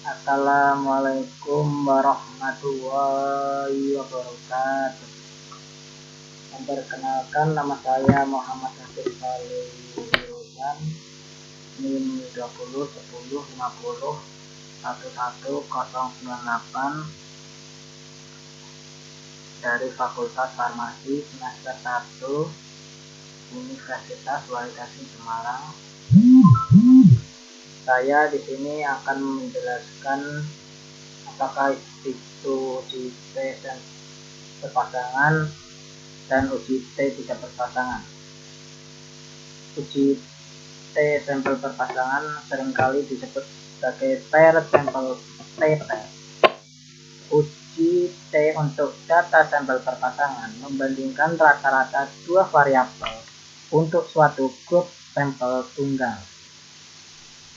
Assalamualaikum warahmatullahi wabarakatuh. Memperkenalkan, nama saya Muhammad Hafiz Falirudan, NIM 20 10 50 11098 dari Fakultas Farmasi semester 1 Universitas Wahid Hasim Semarang. Saya di sini akan menjelaskan apakah itu uji T berpasangan dan uji T tidak berpasangan. Uji T sampel berpasangan seringkali disebut sebagai pair sampel TT. Uji T untuk data sampel berpasangan membandingkan rata-rata dua variabel untuk suatu grup sampel tunggal.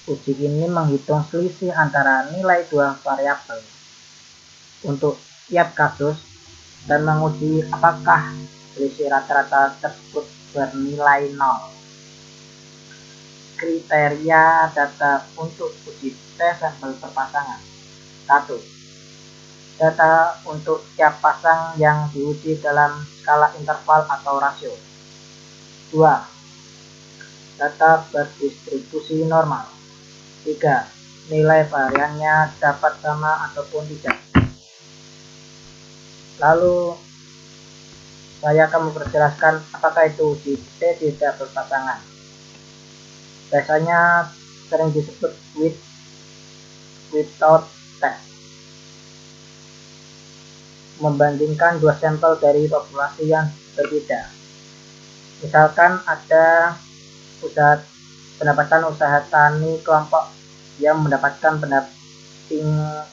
Uji ini menghitung selisih antara nilai dua variabel untuk tiap kasus dan menguji apakah selisih rata-rata tersebut bernilai 0. Kriteria data untuk uji T sampel berpasangan. 1. Data untuk tiap pasang yang diuji dalam skala interval atau rasio. 2. Data berdistribusi normal. 3. Nilai variannya dapat sama ataupun tidak. Lalu saya akan memperjelaskan apakah itu uji T tidak berpasangan. Biasanya sering disebut without test. Membandingkan dua sampel dari populasi yang berbeda. Misalkan ada pendapatan usaha tani kelompok yang mendapatkan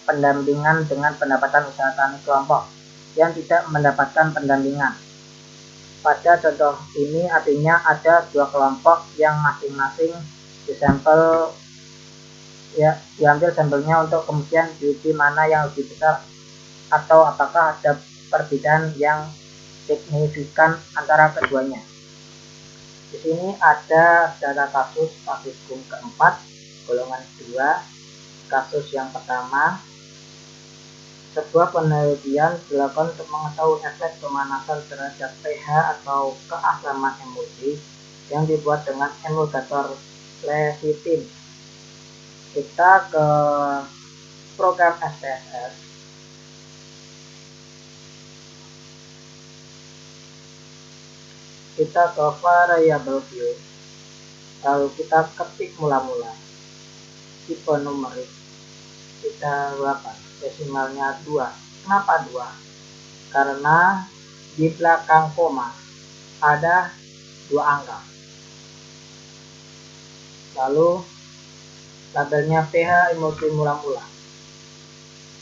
pendampingan dengan pendapatan usaha tani kelompok yang tidak mendapatkan pendampingan. Pada contoh ini artinya ada dua kelompok yang masing-masing diambil sampelnya untuk kemudian diuji mana yang lebih besar atau apakah ada perbedaan yang signifikan antara keduanya. Di sini ada data kasus hukum keempat, golongan 2. Kasus yang pertama, sebuah penelitian dilakukan untuk mengetahui efek pemanasan terhadap pH atau keasaman emulsi yang dibuat dengan emulgator lecitin. Kita ke program SPSS. Kita ke variable view, lalu kita ketik mula-mula tipe numerik, kita 8, desimalnya 2. Kenapa 2? Karena di belakang koma ada 2 angka. Lalu labelnya pH emulsi mula-mula,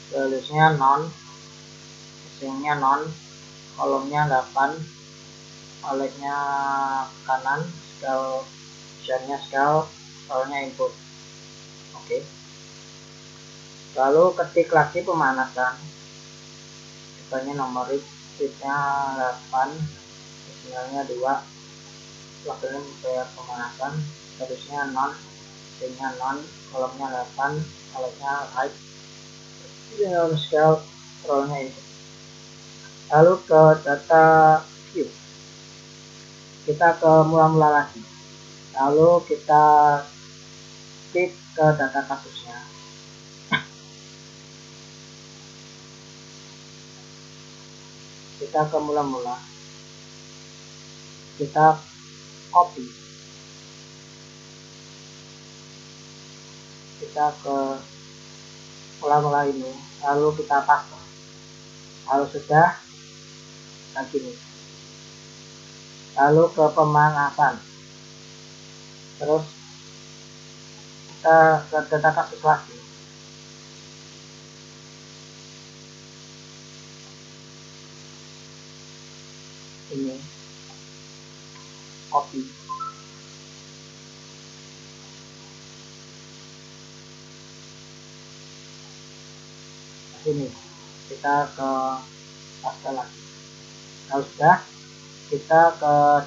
tulisnya non, asingnya non, kolomnya 8, olehnya kanan, scale-nya scale, soalnya input. Oke. Lalu ketik lagi pemanasan, tipenya numerik, tipnya 8, desimalnya 2, labelnya pemanasan, tulisnya non, asingnya non, kolomnya 8, olehnya right, scale, scrollnya input. Lalu ke data view, kita ke mula-mula lagi, lalu kita klik ke data kasusnya. Kita ke mula-mula, kita copy, kita ke mula-mula ini, lalu kita paste. Kalau sudah, nah gini. Lalu ke pemanasan, terus kita ke data kasus lagi. Ini copy, sini kita ke paste lagi. Kalau sudah, kita ke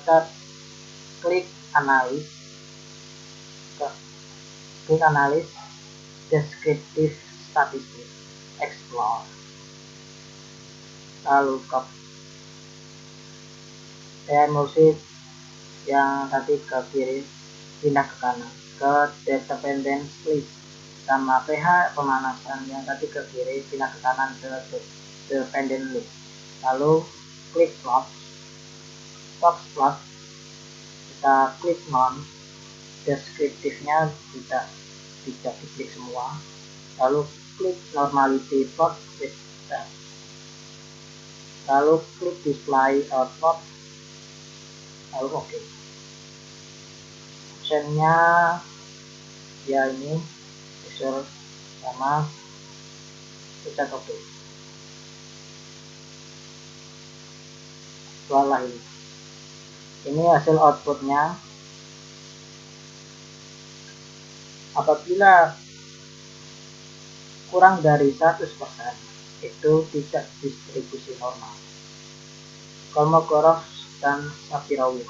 klik analis, descriptive statistik, explore, lalu ke emosi yang tadi ke kiri, pindah ke kanan ke dependence list, sama pH pemanasan yang tadi ke kiri pindah ke kanan ke dependent list. Lalu klik plot, box plot, kita klik non, deskriptifnya tidak diklik semua. Lalu klik normality plot with that. Lalu klik display output, lalu oke. Optionnya ya ini user sama pencet oke. Setelah ini hasil outputnya. Apabila kurang dari 100% itu tidak distribusi normal. Kolmogorov dan Shapiro-Wilk.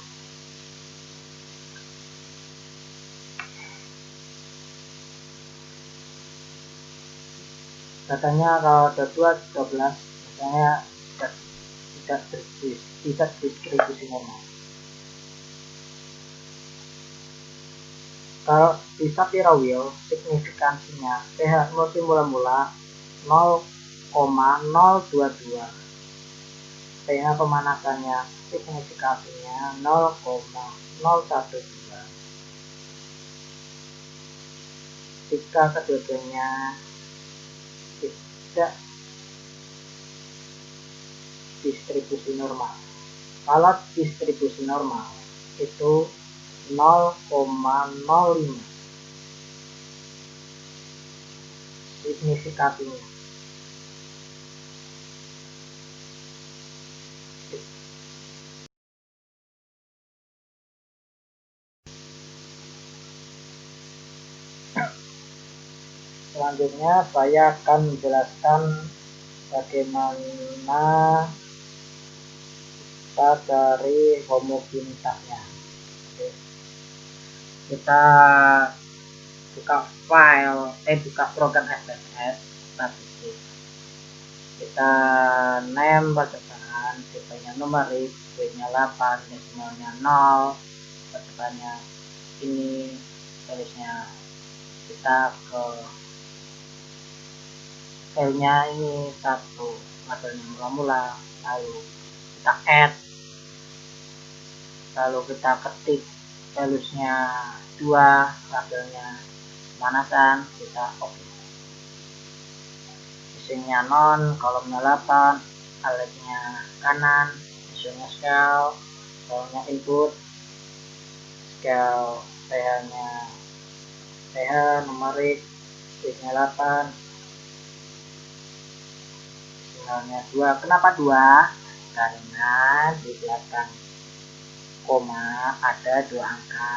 Katanya kalau ada 12 misalnya tidak distribusi normal. Kalau di Shapiro-Wilk signifikansinya pH emosi mula-mula 0,022, pH pemanasannya signifikansinya 0,012. Jika kedua-duanya tidak distribusi normal. Kalau distribusi normal itu 0,05 signifikasinya. Selanjutnya saya akan menjelaskan bagaimana kita cari homogenitasnya. Oke. Kita buka buka program SPSS statistik. Kita name percobaan, tipenya numerik, weight-nya 8, desimalnya 0, percobaannya ini, garisnya kita ke filenya ini 1, labelnya mula-mula, lalu kita add, lalu kita ketik valuesnya 2, labelnya pemanasan, kita oke. Isinya non, kolomnya 8, alatnya kanan, isinya scale, kolomnya input, scale pH numerik, weight-nya 8, desimalnya 2. Kenapa 2? Karena di belakang koma ada 2 angka.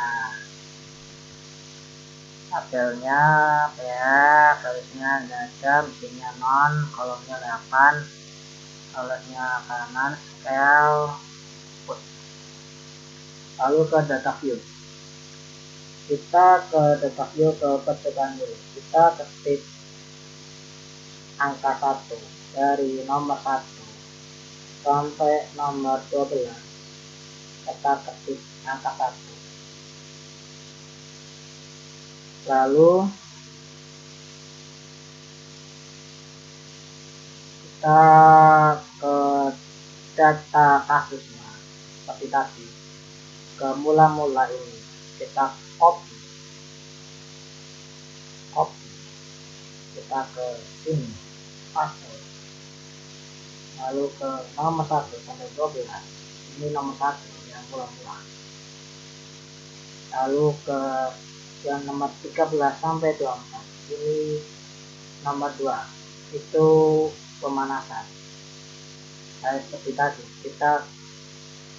Tabelnya pH, garisnya nggak ada, mesinnya non, kolomnya 8, alatnya kanan, scale, put. Lalu ke data view. Kita ke data view ke percobaan dulu. Kita ketik angka 1 dari nomor 1 sampai nomor 12. Kita ketik angka 1. Lalu kita ke data kasusnya seperti tadi, ke mula-mula ini kita copy, kita ke sini paste, lalu ke nomor 1 sampai 12, ini nomor 1 yang mula-mula, lalu ke yang nomor 13 sampai 24, ini nomor 2, itu pemanasan. Seperti tadi, kita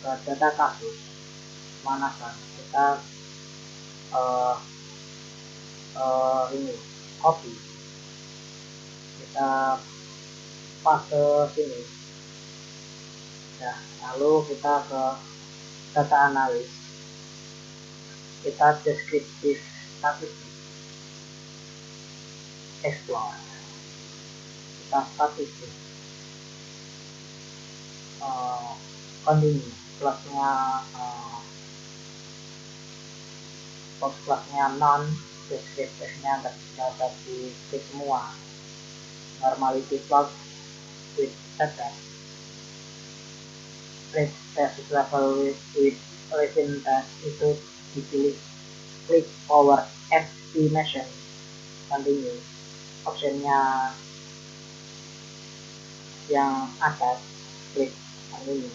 ke data kasus pemanasan, kita ini copy, kita paste sini ya, lalu kita ke data analis, kita deskriptif statistik, explore, data statistik, continue plusnya, box plusnya non, descriptive-nya nggak bisa di klik semua, normality plot with data, reach status level with within test itu dipilih, klik power estimation, continue, optionnya yang atas, klik continue.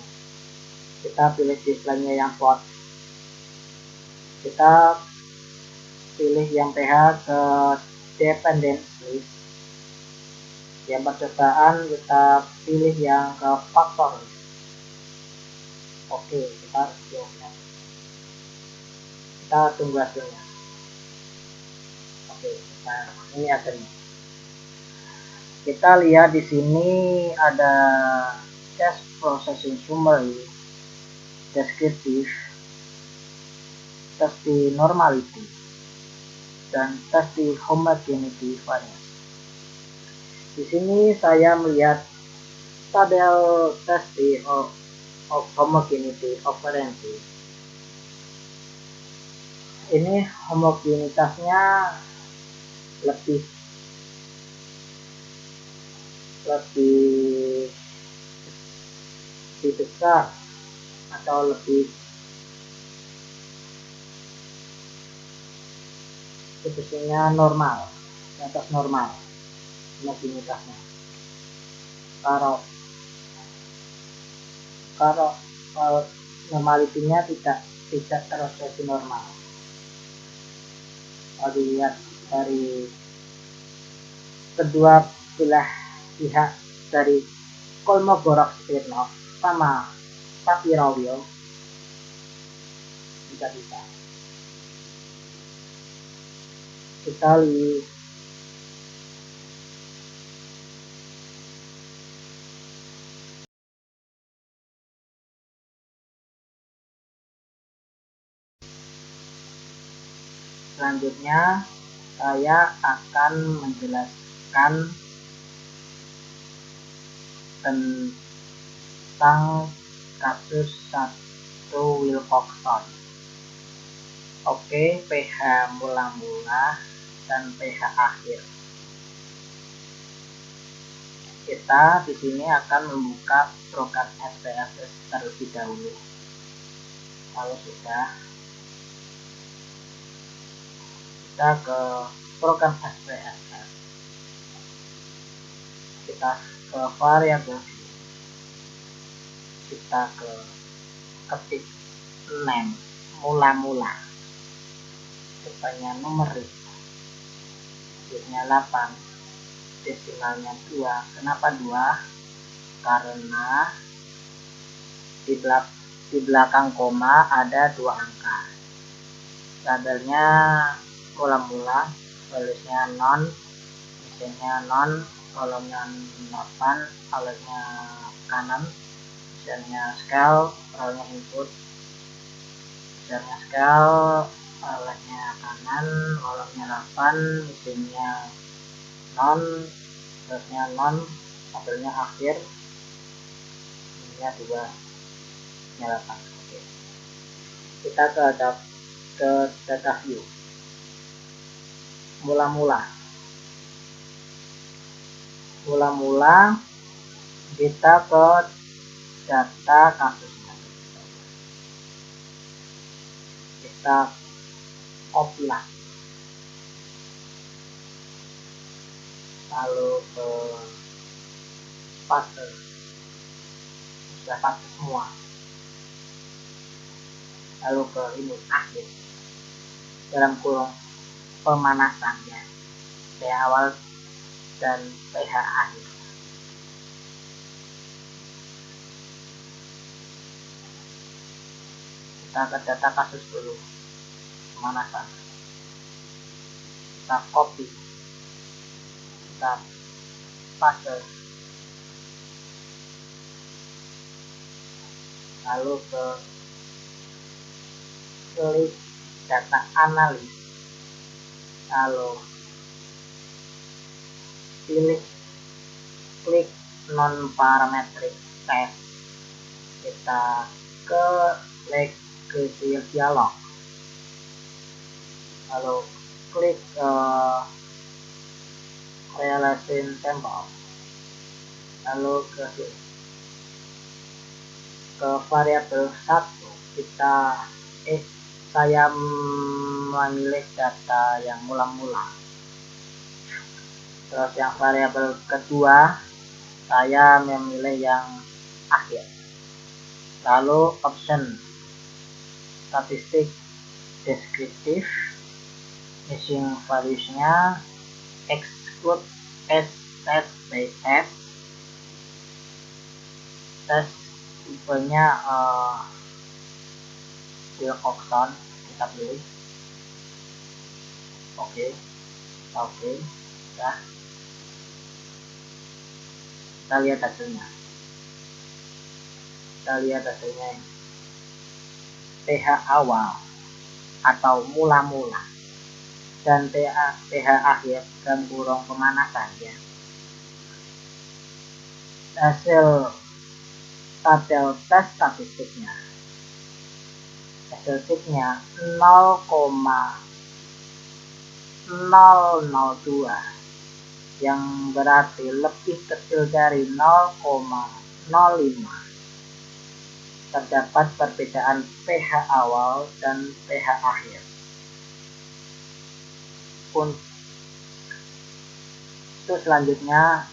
Kita pilih display-nya yang plot, kita pilih yang PH ke dependence list, yang percobaan kita pilih yang ke faktor list. Oke, kita tunggu hasilnya. Oke, ini hasilnya. Kita lihat di sini ada test processing summary, descriptive, test di normality, dan test di homogeneity variance. Di sini saya melihat tabel test di homogeneity variance. Ini homogenitasnya lebih besar atau lebih sebesarnya normal, di atas normal homogenitasnya. Kalau normalitinya tidak terus normal. Kalau dilihat dari kedua belah pihak, dari Kolmogorov-Smirnov sama Shapiro-Wilk, bisa kita lihat selanjutnya. Saya akan menjelaskan tentang kasus 1 Wilcoxon. Oke, pH mula-mula dan pH akhir. Kita di sini akan membuka program SPSS terlebih dahulu. Kalau sudah, kita ke program SPSS, kita ke variabel, kita ke ketik name mula-mula, depannya numerik, bitnya 8, desimalnya 2. Kenapa 2? Karena di belakang koma ada 2 angka. Tabelnya mula-mula, tulisnya non, mesinnya non, kolomnya 8, alatnya kanan, mesinnya scale, rollnya input, mesinnya scale, alatnya kanan, kolomnya 8, mesinnya non, terusnya non, tabelnya akhir, ininya 2, nya 8. Oke. Kita ke data view. Mula-mula kita ke data kasusnya, kita copy lah, lalu ke paste, sudah paste semua, lalu ke ini akhir, dalam kurung pemanasannya, pH awal dan pH akhir. Kita ke data kasus dulu, pemanasan, kita copy, kita paste, lalu ke klik data analis, lalu pilih klik non parametric test, kita klik ke dialog, lalu klik relation sampel, lalu ke variabel 1 kita saya memilih data yang mula-mula. Terus yang variabel kedua saya memilih yang akhir. Lalu option statistik deskriptif, missing values-nya exclude test by test, tes tipenya Wilcoxon, kita pilih oke, ya. Kita lihat hasilnya ini. pH awal atau mula-mula dan pH akhir dan kurang pemanasan, ya. Hasil tabel tes statistiknya, hasil sheetnya 0,002, yang berarti lebih kecil dari 0,05. Terdapat perbedaan pH awal dan pH akhir. Untuk selanjutnya,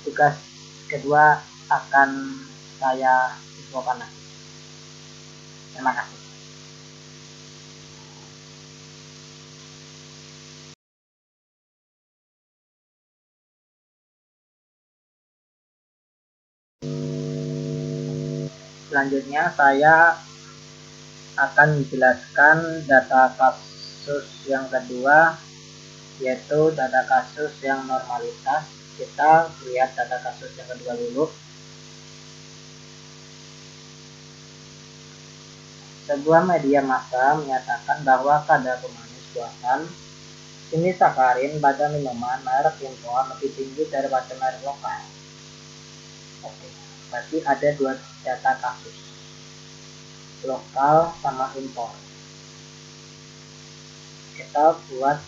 tugas kedua akan saya infokan lagi. Terima kasih. Selanjutnya saya akan menjelaskan data kasus yang kedua, yaitu data kasus yang normalitas. Kita lihat data kasus yang kedua dulu. Sebuah media massa menyatakan bahwa kadar pemanis buatan jenis sakarin pada minuman merek impor lebih tinggi daripada merek lokal. Oke, berarti ada dua data kasus, lokal sama impor. Kita buat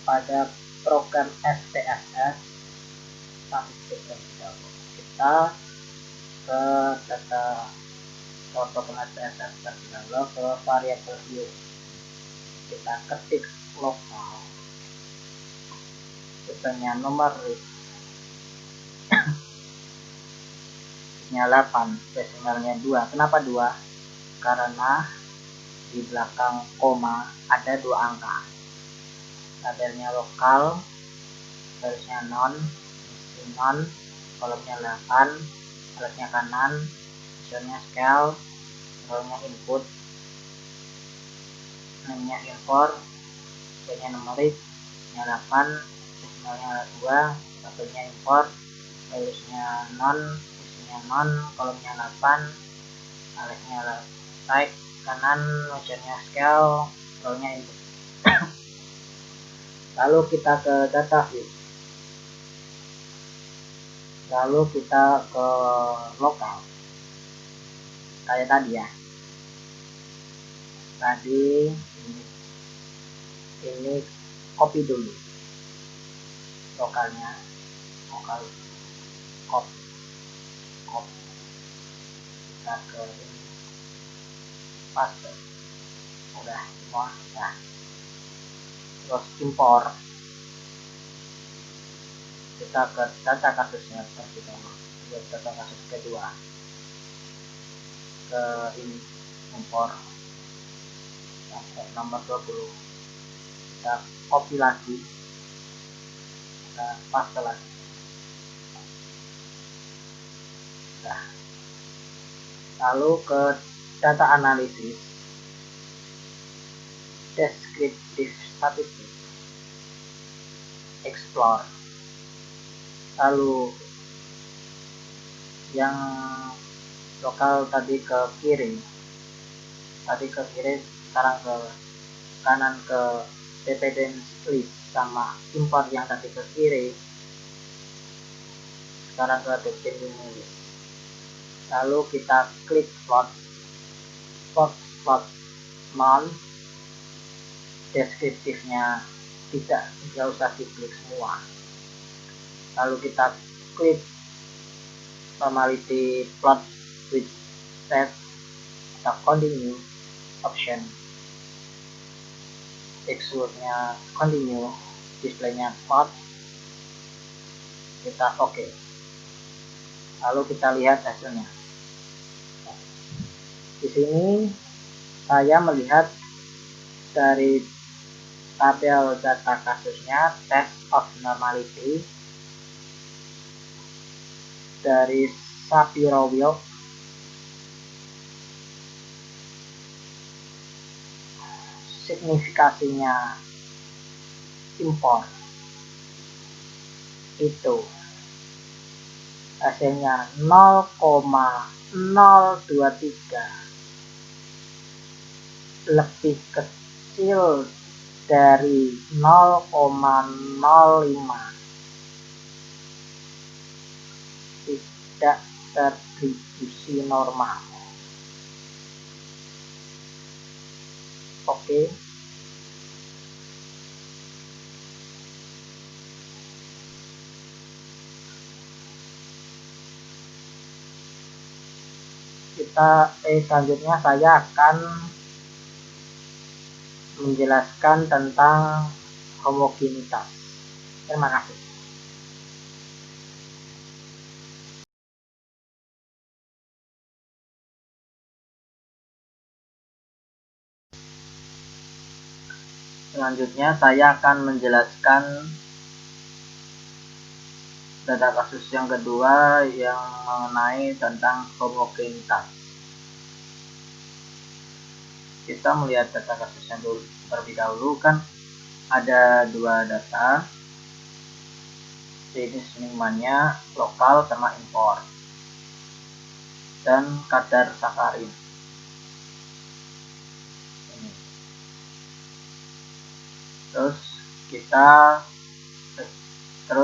pada program SPSS, statistik dan dialog. Kita ke data program SPSS dan dialog, ke variabel view. Kita ketik lokal, tipenya numerik, nya 8, desimalnya 2. Kenapa 2? Karena di belakang koma ada 2 angka. Tabelnya lokal, garisnya non, kolomnya 8, alasnya kanan, hasilnya scale, row-nya input, namanya import, nya numerik, nya 8, desimalnya 2, tabelnya import, garisnya non, isinya non, kolomnya 8, alasnya type kanan, hasilnya scale, row-nya input. Lalu kita ke data view, lalu kita ke lokal kayak tadi, ya. Tadi ini copy dulu lokalnya, copy kita ke ini, paste, udah semua, ya. Terus impor, kita ke data kasusnya terlebih dahulu, data kasus kedua, ke ini impor sampai nomor 20, kita copy lagi, kita paste lagi. Nah, lalu ke data analisis, deskriptif statistik, explore, lalu yang lokal tadi ke kiri, sekarang ke kanan ke dependence list, sama import yang tadi ke kiri, cara detik menulis. Lalu kita klik plot month, deskriptifnya tidak usah diklik semua. Lalu kita klik normality plot with set atau continue option, texture-nya continue, displaynya plot, kita oke. Lalu kita lihat hasilnya. Di sini saya melihat dari tabel data kasusnya test of normality dari Shapiro Wilk signifikasinya import itu hasilnya 0,023, lebih kecil dari 0,05, tidak terdistribusi normal. Oke. Selanjutnya saya akan menjelaskan tentang homogenitas. Terima kasih. Selanjutnya saya akan menjelaskan data kasus yang kedua yang mengenai tentang homogenitas. Kita melihat data kasusnya terlebih dahulu, kan ada dua data, jenis minumannya lokal sama impor, dan kadar sakarin. Ini. Terus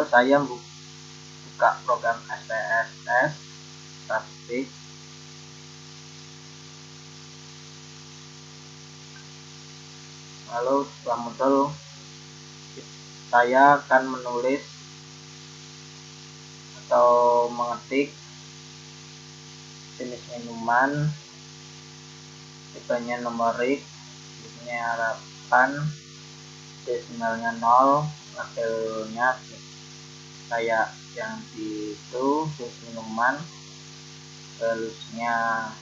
saya buka program SPSS statistik. Lalu setelah muncul, saya akan menulis atau mengetik jenis minuman, tipenya numerik, tipenya 8, desimalnya 0, labelnya kayak yang di itu, jenis minuman, value-nya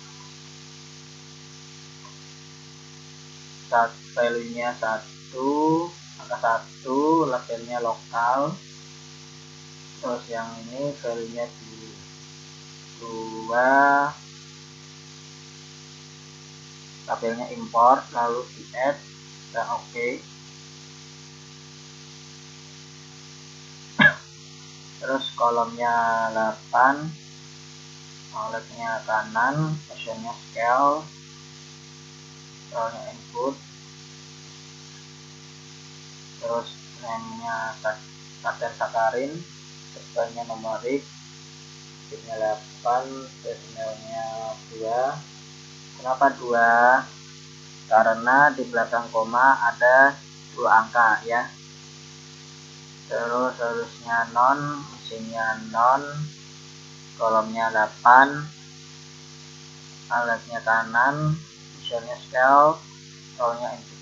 1, angka 1, labelnya lokal. Terus yang ini value-nya 2, labelnya import, lalu di add dan oke. Terus kolomnya 8, outletnya kanan, versionnya scale, scale-nya input, terus name-nya kadar sakarin, desimalnya numerik, tipenya 8, desimalnya 2. Kenapa 2? Karena di belakang koma ada 2 angka ya. Terus harusnya non, mesinnya non, kolomnya 8, alatnya kanan, misalnya scale, scale-nya input.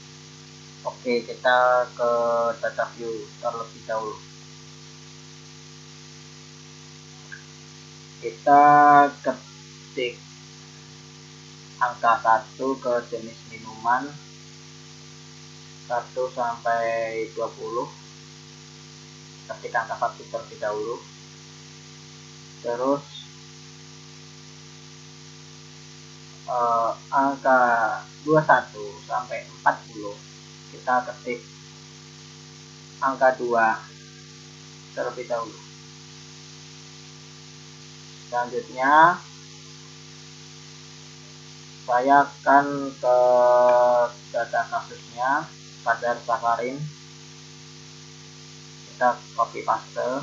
Oke, kita ke data view terlebih dahulu. Kita ketik angka 1 ke jenis minuman 1 sampai 20, ketik angka 1 terlebih dahulu. Terus angka 21 sampai 40 kita ketik angka 2 terlebih dahulu. Selanjutnya saya akan ke data kasusnya kadar sakarin, kita copy paste.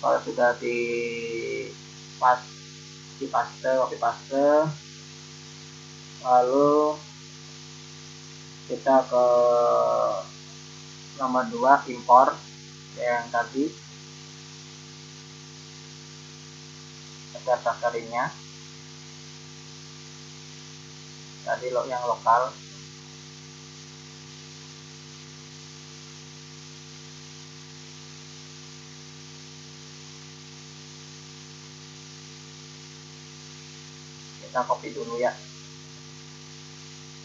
Kalau sudah di paste, copy paste, lalu kita ke nomor 2, import yang tadi, factory-nya tadi yang lokal. Kita copy dulu ya,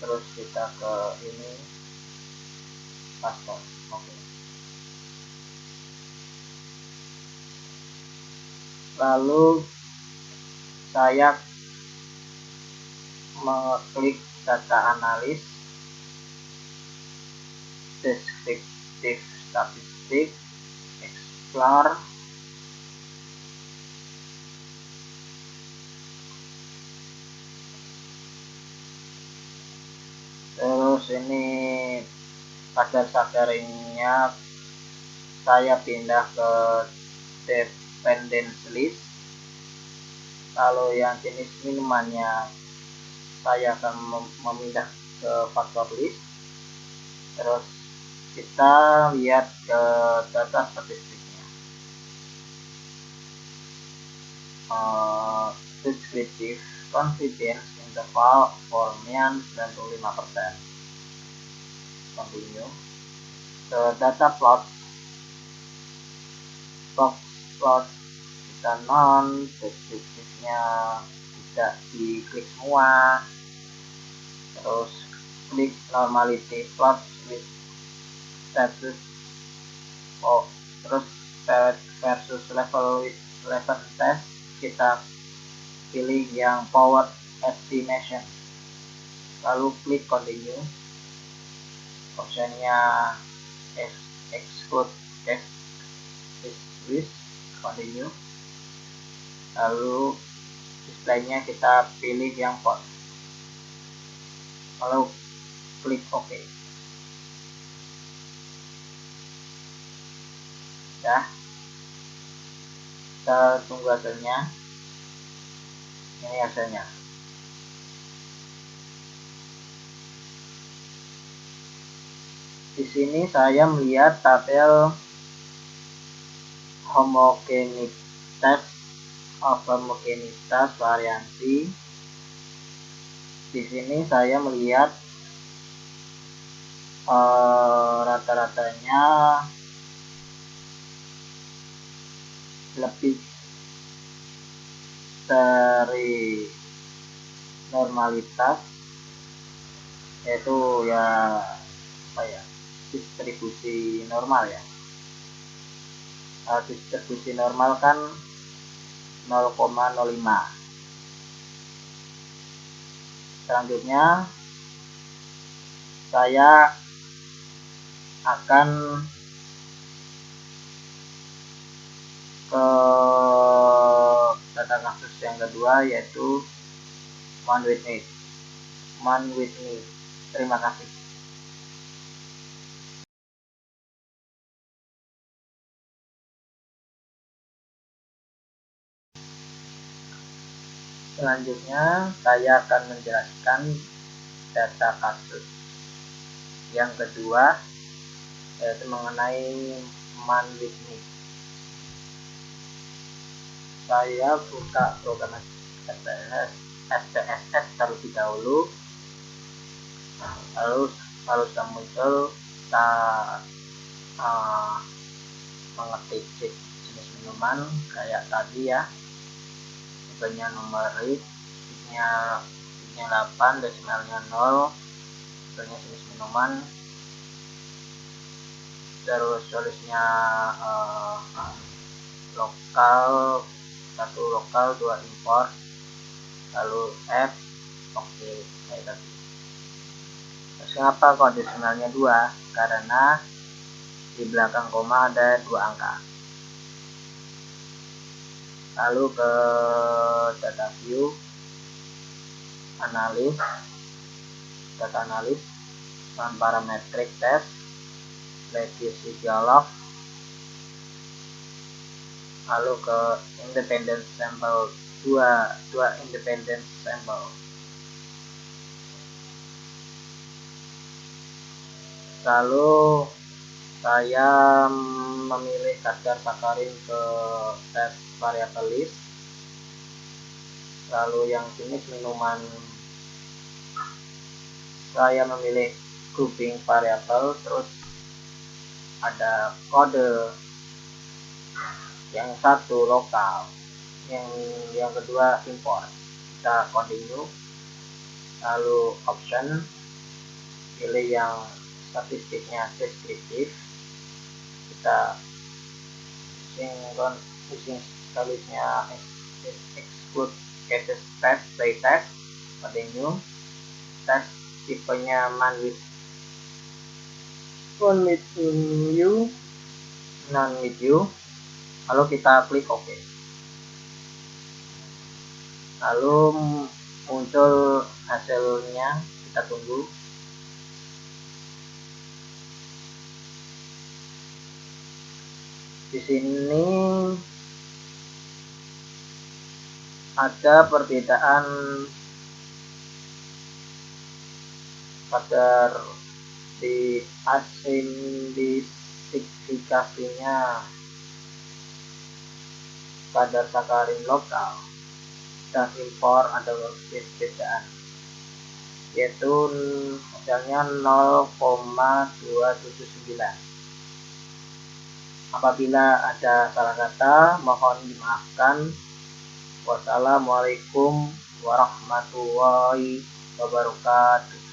terus kita ke ini, paste. Oke. Lalu saya mengklik data analis, descriptive statistik, explore, terus ini pada factory-nya saya pindah ke dependency list. Kalau yang jenis minumannya saya akan memindah ke faktor list. Terus kita lihat ke data statistiknya, descriptive confidence interval formnya 95%. Continue ke data plot, box plot kita non, deskriptifnya tidak diklik semua, terus klik normality plot with status, terus versus level with level test kita pilih yang power estimation, lalu klik continue. Optionnya exclude test is continue, lalu displaynya kita pilih yang font, lalu klik OK. Ya, kita tunggu hasilnya. Ini hasilnya. Di sini saya melihat tabel homogenitas variansi. Di sini saya melihat rata-ratanya lebih dari normalitas, yaitu ya distribusi normal ya. Distribusi normal kan 0,05. Selanjutnya saya akan ke data kasus yang kedua, yaitu Man Whitney. Terima kasih. Selanjutnya saya akan menjelaskan data kasus yang kedua, yaitu mengenai Man Whitney. Saya buka program SPSS terlebih dahulu, lalu sudah muncul, kita mengetik jenis minuman kayak tadi ya, tipenya numerik, tipenya 8, desimalnya 0, tipenya jenis minuman, terus tulisnya lokal, 1 lokal, 2 import, lalu F. Oke, kayak tadi. Terus kenapa kok desimalnya 2? Karena di belakang koma ada 2 angka. Lalu ke data view, analis, data analis, non-parametric test, legacy dialog, lalu ke independent sample, dua independent sample. Lalu saya memilih kadar sakarin ke tes variable list. Lalu yang jenis minuman saya memilih grouping variabel, terus ada kode, yang satu lokal, yang kedua import. Kita continue, lalu option, pilih yang statistiknya deskriptif, kita using stylishnya exclude cases test play test, continue, test tipenya man with you, non with you, lalu kita klik OK. Lalu muncul hasilnya, kita tunggu. Di sini ada perbedaan kadar di asindifikasinya kadar sakarin lokal dan impor ada perbedaan, yaitu hasilnya 0,279. Apabila ada salah kata mohon dimaafkan. Wassalamualaikum warahmatullahi wabarakatuh.